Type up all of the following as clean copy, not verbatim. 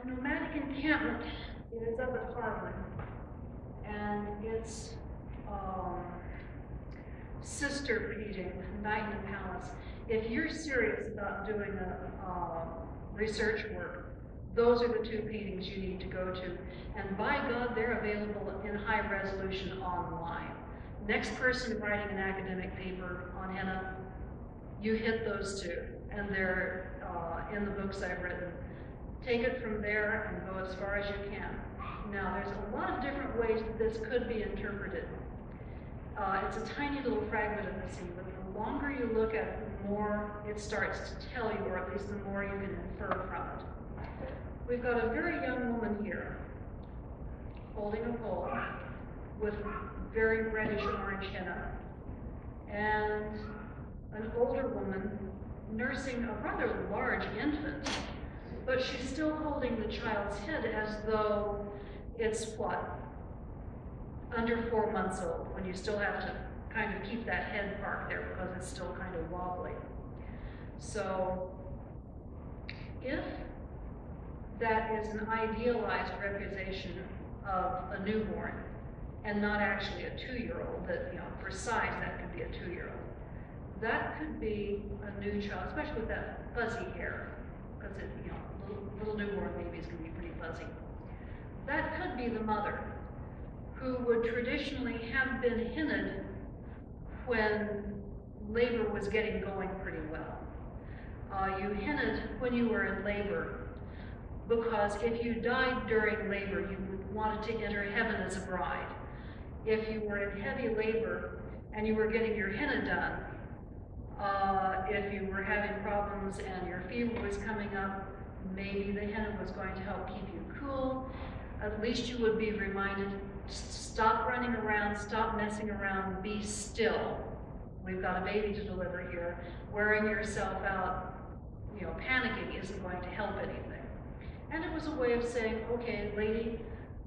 nomadic encampment is up at Harlan, and it's sister painting, Night in the Palace. If you're serious about doing research work, those are the two paintings you need to go to. And by God, they're available in high resolution online. Next person writing an academic paper on henna, you hit those two, and they're in the books I've written. Take it from there and go as far as you can. Now, there's a lot of different ways that this could be interpreted. It's a tiny little fragment of the scene, but the longer you look at it, the more it starts to tell you, or at least the more you can infer from it. We've got a very young woman here, holding a pole with very reddish-orange henna, and an older woman nursing a rather large infant, but she's still holding the child's head as though it's, what, under 4 months old, when you still have to kind of keep that head parked there because it's still kind of wobbly. So if that is an idealized representation of a newborn and not actually a 2-year-old, that, you know, for size that could be a 2-year-old, that could be a new child, especially with that fuzzy hair, because it, you know, little newborn babies can be pretty fuzzy. That could be the mother, who would traditionally have been hennaed when labor was getting going pretty well. You hennaed when you were in labor, because if you died during labor, you wanted to enter heaven as a bride. If you were in heavy labor and you were getting your henna done, if you were having problems and your fever was coming up, maybe the henna was going to help keep you cool. At least you would be reminded, stop running around, stop messing around, be still. We've got a baby to deliver here. Wearing yourself out, you know, panicking isn't going to help anything. And it was a way of saying, okay, lady,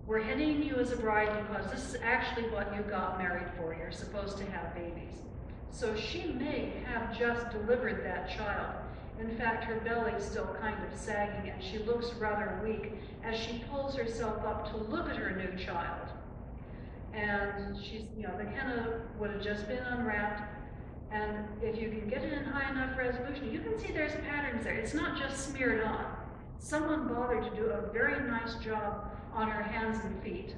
we're hennaing you as a bride because this is actually what you got married for. You're supposed to have babies. So she may have just delivered that child. In fact, her belly's still kind of sagging and she looks rather weak as she pulls herself up to look at her new child. And she's, you know, the henna would have just been unwrapped. And if you can get it in high enough resolution, you can see there's patterns there. It's not just smeared on. Someone bothered to do a very nice job on her hands and feet.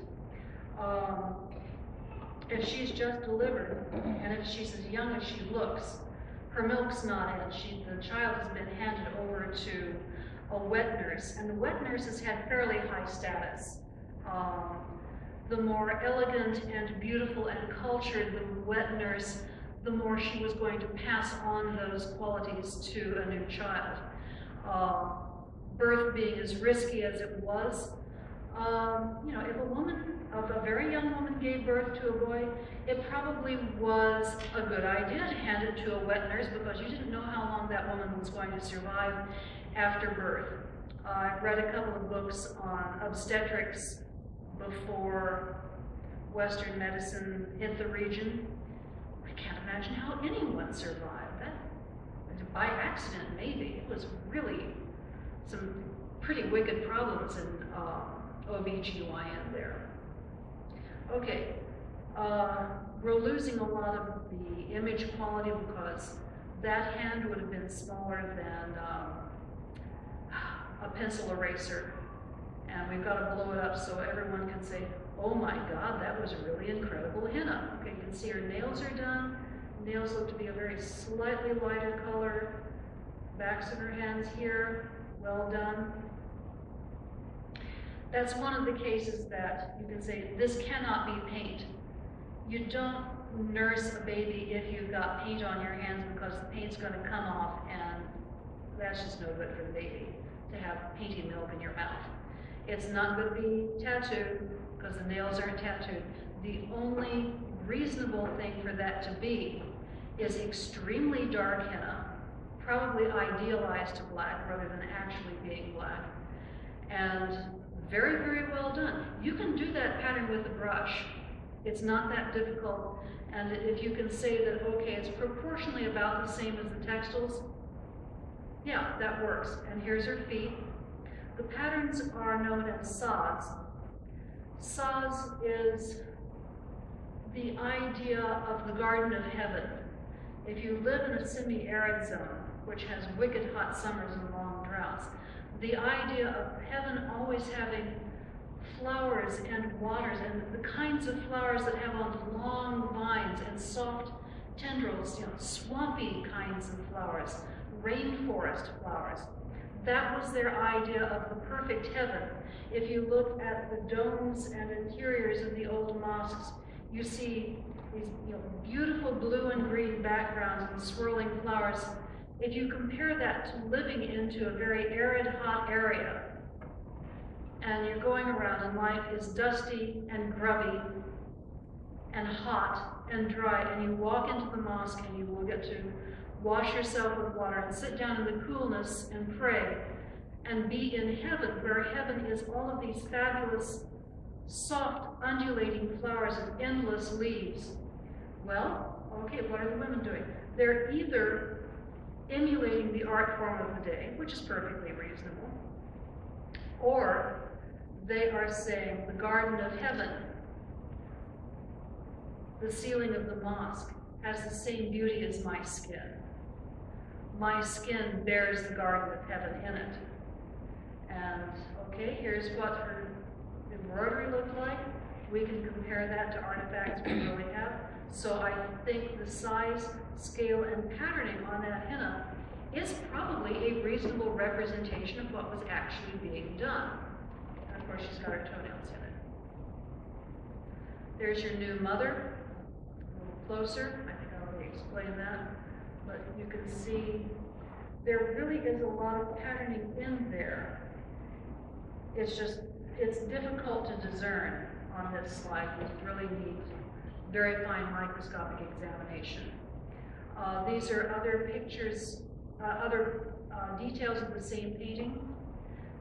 If she's just delivered, and if she's as young as she looks, her milk's not in. The child has been handed over to a wet nurse, and the wet nurses had fairly high status. The more elegant and beautiful and cultured the wet nurse, the more she was going to pass on those qualities to a new child. Birth being as risky as it was, you know, if a very young woman gave birth to a boy, it probably was a good idea to hand it to a wet nurse because you didn't know how long that woman was going to survive after birth. I've read a couple of books on obstetrics before Western medicine hit the region. I can't imagine how anyone survived that. By accident, maybe. It was really some pretty wicked problems in OB/GYN there. Okay, we're losing a lot of the image quality because that hand would have been smaller than a pencil eraser. And we've got to blow it up so everyone can say, oh my God, that was a really incredible henna. Okay, you can see her nails are done. Nails look to be a very slightly lighter color. Backs of her hands here, well done. That's one of the cases that you can say, this cannot be paint. You don't nurse a baby if you've got paint on your hands because the paint's going to come off, and that's just no good for the baby to have painty milk in your mouth. It's not going to be tattooed because the nails aren't tattooed. The only reasonable thing for that to be is extremely dark henna, probably idealized to black rather than actually being black, and very, very well done. You can do that pattern with a brush. It's not that difficult, and if you can say that, okay, it's proportionally about the same as the textiles, yeah, that works. And here's her feet. The patterns are known as saws. Saws is the idea of the Garden of Heaven. If you live in a semi-arid zone, which has wicked hot summers and long droughts, the idea of heaven always having flowers and waters, and the kinds of flowers that have on long vines and soft tendrils, swampy kinds of flowers, rainforest flowers. That was their idea of the perfect heaven. If you look at the domes and interiors of the old mosques, you see these beautiful blue and green backgrounds and swirling flowers. If you compare that to living into a very arid, hot area, and you're going around and life is dusty and grubby and hot and dry, and you walk into the mosque and you will get to wash yourself with water and sit down in the coolness and pray and be in heaven, where heaven is all of these fabulous, soft, undulating flowers and endless leaves. Well, okay, what are the women doing? They're either emulating the art form of the day, which is perfectly reasonable, or they are saying the Garden of Heaven, the ceiling of the mosque, has the same beauty as my skin. My skin bears the Garden of Heaven in it. And okay, here's what her embroidery looked like. We can compare that to artifacts we really have. So I think the size, scale, and patterning on that henna is probably a reasonable representation of what was actually being done. And of course, she's got her toenails in it. There's your new mother, a little closer. I think I already explained that. But you can see there really is a lot of patterning in there. It's just, it's difficult to discern on this slide. You really need very fine microscopic examination. These are other pictures, other details of the same painting.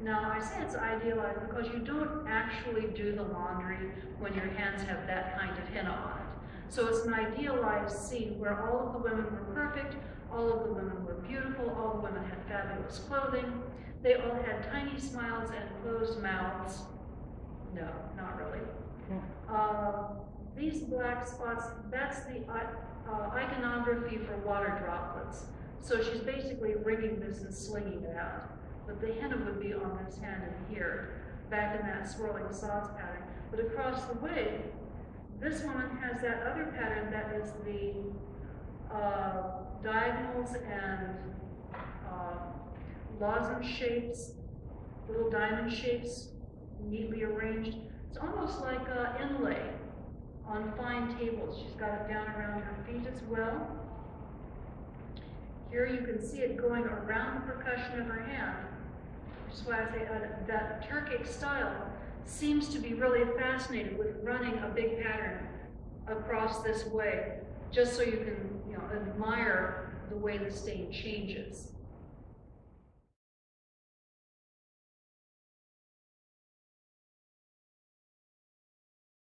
Now, I say it's idealized because you don't actually do the laundry when your hands have that kind of henna on it. So it's an idealized scene where all of the women were perfect, all of the women were beautiful, all the women had fabulous clothing. They all had tiny smiles and closed mouths. No, not really. These black spots, that's the iconography for water droplets. So she's basically rigging this and slinging it out. But the henna would be on this hand and here, back in that swirling sauce pattern. But across the way, this woman has that other pattern that is the diagonals and lozenge shapes, little diamond shapes, neatly arranged. It's almost like inlay on fine tables. She's got it down around her feet as well. Here you can see it going around the percussion of her hand, which is why I say that Turkic style seems to be really fascinated with running a big pattern across this way, just so you can admire the way the stain changes.